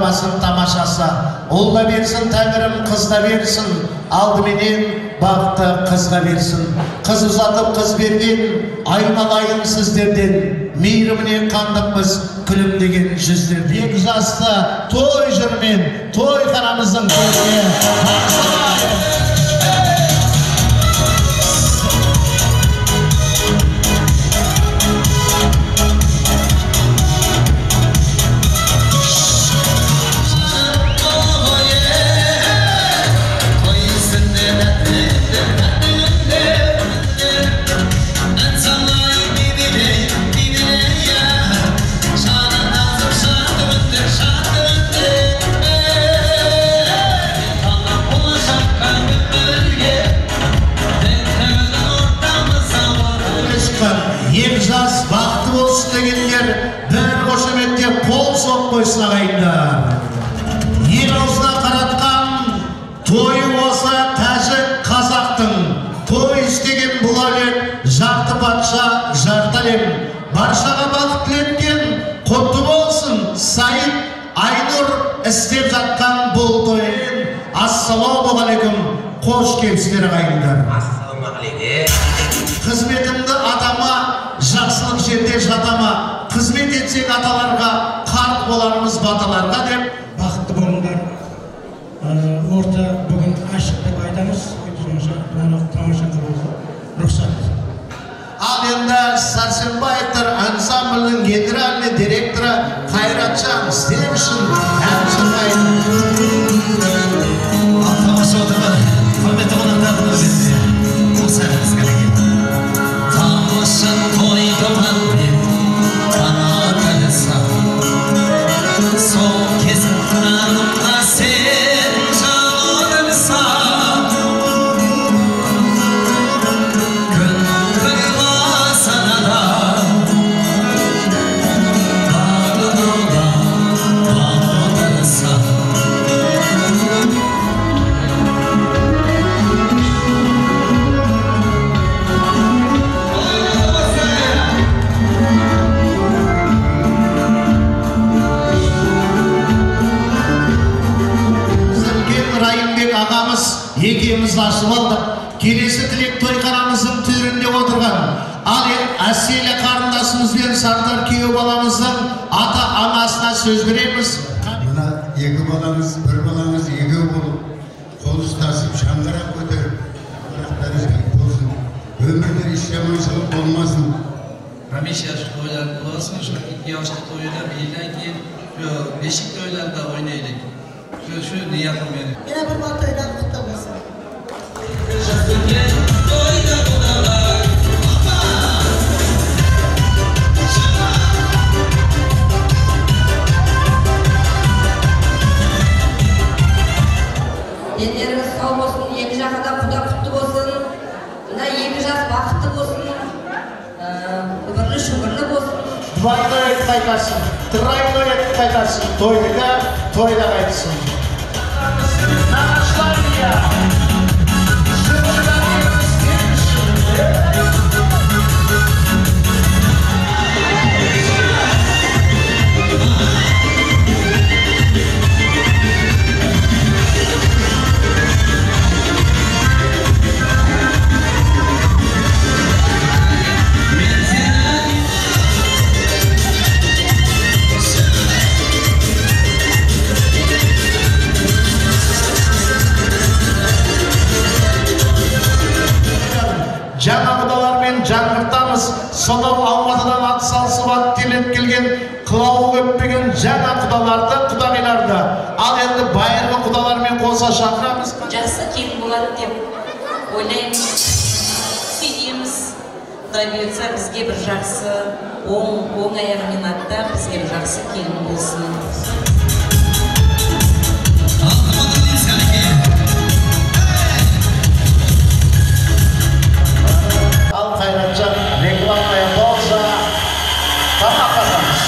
бағдарламасын тамашасы. Ұл да берсін, тәңірім қыз да берсін, алдыменен бақыты қызға берсін. Қыз ұзатып қыз берген, айналайын сіздерден, мейіріміне қандықпыз күлімдеген жүздерден. Екі жасты той жүрмен, той қарамыздың көзіне мақсалайын. Екі жас бақытты болсын дегендер бір қошеметтеп қол соқ қойсын ағайындар. Ел аузына қаратқан тойы осы тәжік қазақтың. Той істеген бұл әлем жарты патша, жарты әлем. Баршаға бақыт тілеткен құтты болсын Саид Айнұр істеп жатқан бұл тойын. Ассалаумағалейкум, қош келіпсіздер ағайындар. Ассалаумағалейкум. Қызметімді атама, жақсылық жерде жатама, қызмет етсек аталарға, қарт боларымыз баталарға деп. Бақытты болыңдар. Орта бүгін ашық деп айтамыз. Тамаша қылуға рұқсат. Ал енді Сәрсенбаевтар ансамблінің генеральный директоры Қайратжан сіздер үшін ән шырқайды. Тамаша отырған құрметті қонақтардың өзінде бұл сәтіміз келген. Тамаша той тұрған деп қана қалса, сол кезін қанымға сен жанылса, күн қиыласана да бағынуға бағынса. Екеуміз ашып алдық. Келесі тілек тойханамыздың төрінде отырған ал әселі қарындасымызбен Сардар күйеу баламыздың ата-анасына сөз береміз. Мына екі балаңыз, бір балаңыз екеу болып, қол ұстасып, шаңғырақ көтеріп, ұрақтары жайып болсын. Өмірде еш жаманшылық болмасын. Hamisha shu to'ylar bo'lsin, shu 2 yoshli to'ylar yildan keyin shu beshik to'ylarda o'ynaylik. Shu niyatim meni. Yana bir bor to'ylar qutlug' bo'lsin. Денlerimiz sağ olsun, екі жаққа да құда құтты болсын. Мына екі жас бақытты болсын. Үбірлі шүбірлі болсын. Двойной етіп қайтарсын, тройной етіп қайтарсын. Тойды да, тойда қайтсын. Жаңа құдалармен жаңғыртамыз. Сонау Алматыдан ат салысып ат телеп келген, қылауы көппеген жаңа құдаларды, құдағиларды. Ал енді байырғы құдалармен қоса шақырамыз. Жақсы келін болады деп ойлаймыз, сенеміз. Құдай бұйыртса бізге бір жақсы оң аяғымен аттап, бізге бір жақсы келін болсын. Al Қайратжан рекламая болса, тамақ қасамыз.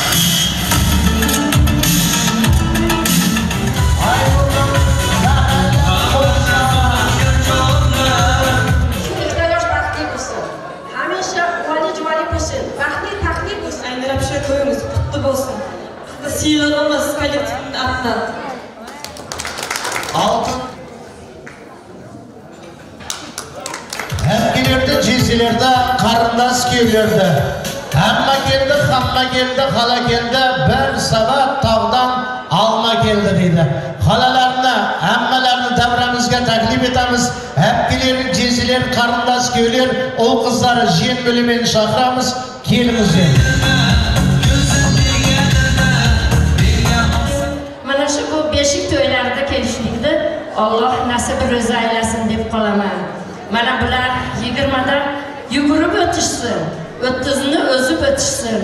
Siyğalımız, jezilerde, karındas köylerde. Hamma geldi, hala geldi, bir sabat tağdan alma geldi deydi. Halalarını, hammalarını davramızga taklif etamiz. Hepkilerin jeziler, karındas köyler, o kızları jen bölümün şahramız, kelingizler. Mana shu bu beshik to'ylarida kelishlikni Alloh nasibi ro'za aylasin deb qolaman. Mana bular 20da yugurib o'tishsin, 30ni o'zib o'tishsin,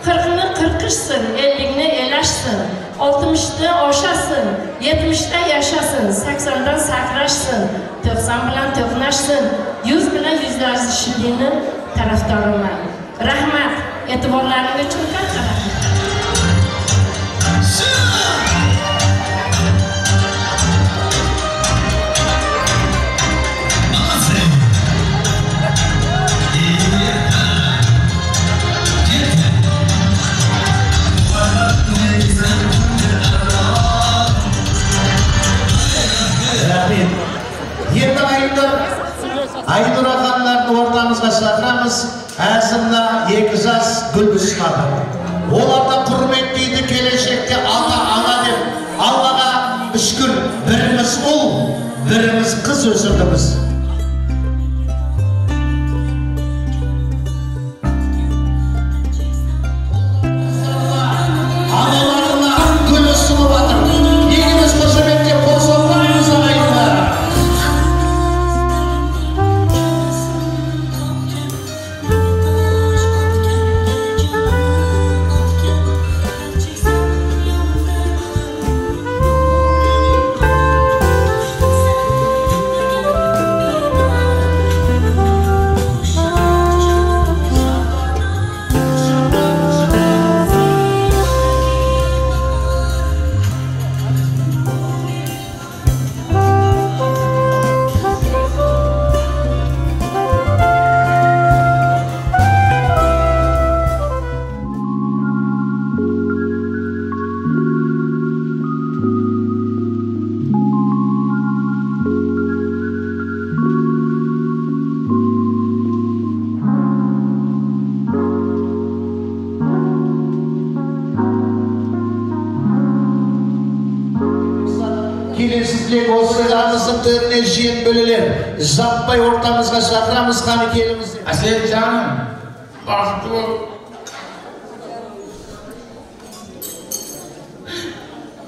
40ni qirqishsin, 50ni elashsin, 60ni oshasın, 70da yashasın, 80dan sakrashsin, 90 bilan to'qnashsin, 100 bilan yuzlashishlikni tarafdoriman. Rahmat, e'tiborlaringiz uchun katta rahmat. Aydur ağalarını ortamızga çağıramız. Ağzında yekizaz Gülbüzün adı. Olarda hürmetliydi gelecekte ana deb. Allah'a şükür birimiz oğul, birimiz kız özürdümüz. Analarına gülü sulu batır. Yegimiz koşabetle konsollarımız arayınlar. Kelesizlik olsaylarımızın törüne jen bölüler. Zappay ortamızga çağıramız kanı kelimiz. Aset canım, baktı ol.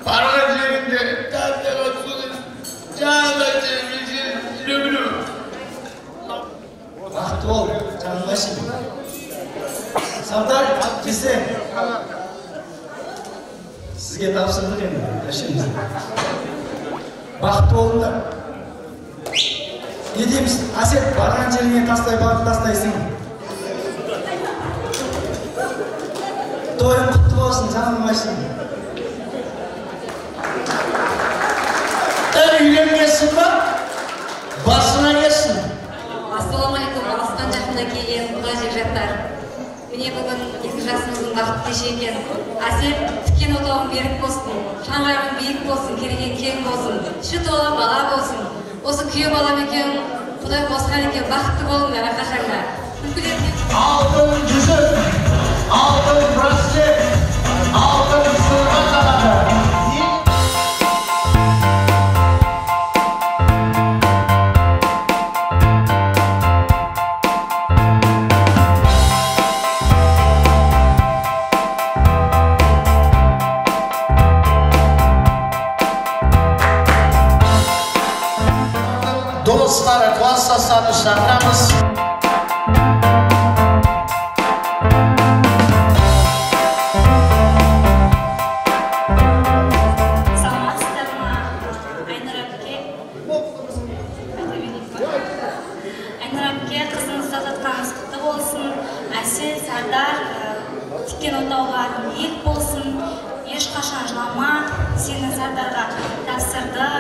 Para cebinde, tatlı olsun, canla cebinde, lüblü. Baktı ol, canlaşın. Sardar, Abdüse. Sizge tavsırdık endi, yaşımızda. Baktı olun da. Ne deymiz? Aset, bargan жеріңе тастай барып тастайсың. Тойың құтты болсын, жаным başım. Үйленмесін ба? Басына келсін. Ассалаумағалейкум, алыстан жақында келген құда жекжаттар. Міне бүгін 2 жасымыздың бақытты кеші екен. Әсет тіккен отауың берік болсын, шаңырағың биік болсын, кереген кең болсын, іші толы бала болсын. Осы күйеу балам екен, Құдай қосқан екен, бақытты болыңдар әрқашанда. Алтын жүзік, алтын браслет, алтын сырға қалады. Dostları, klassasını şartlamız. Aynur kızınızda tatkanız kutlu olsun. Әсел, Сардар, тіккен отауларың ек болсын. Ешқашан жылама, сені Сардарға тапсырды.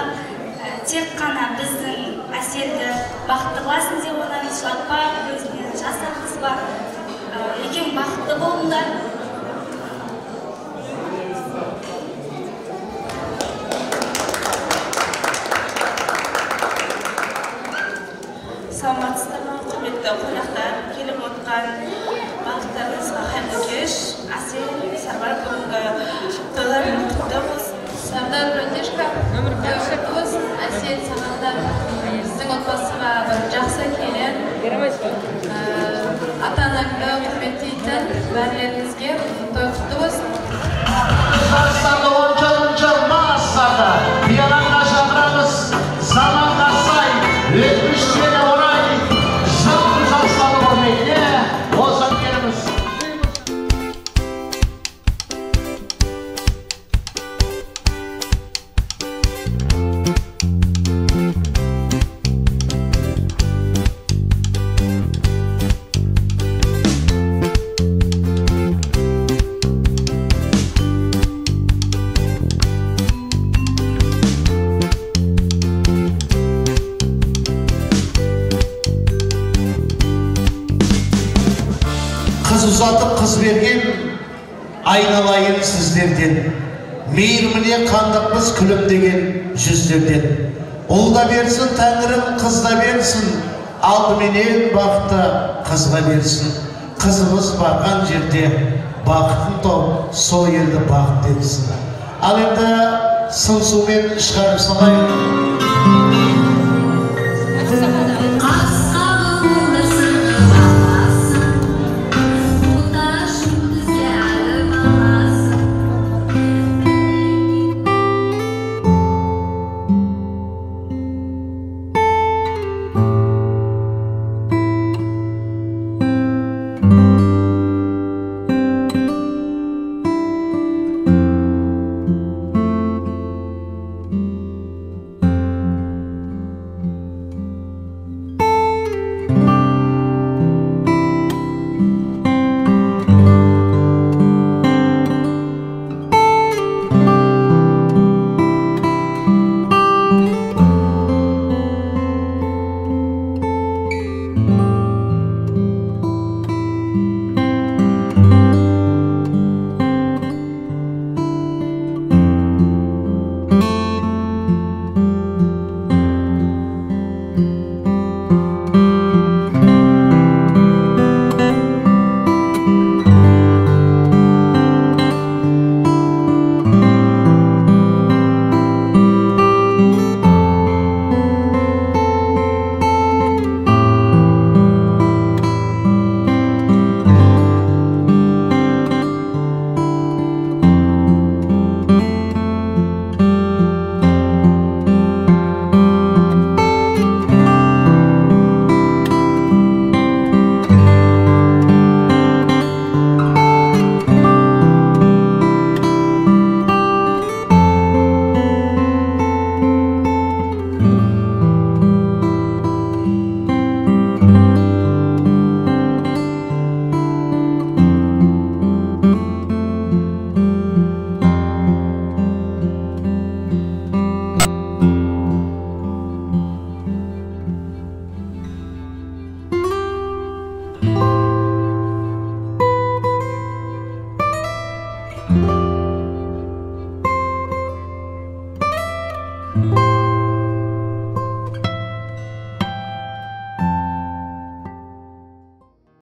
Тек қана біздің Әселді бақытты қыласың деп ойлаймыз. Жылатпа, өзінен жас ақызба. Екең бақытты болыңдар. Саламатсыздар ма, құрметті құрметті қонақтар, келіп отқан бақыттарыңызға қайырлы кеш. Әсел, Сарбар бүгінгі тойларың құтты болсын. Сардар Братишка, құтты болсын. Әсел, саған да біздің отбасыға бір жақсы келер. Ата-анаңды құрметтейтін бәрілеріңізге той құтты болсын. Қазақстанды оншалыншал мағыстарды бияларға шақырамыз. Заманға сай, өтміштеріне орай, жыл Қазақстанды құрметіне озан келіміз. Қыз ұзатып қыз берген, айналайын сіздерден. Мейіріміне қандықпыз күлімдеген жүздерден. Ұл да берсін, тәңірім қыз да берсін, алдыменен бақыты қызға берсін. Қызымыз барған жерде бақытын топ, сол елді бақыт етсін. Ал енді сыңсумен шығарып салайын.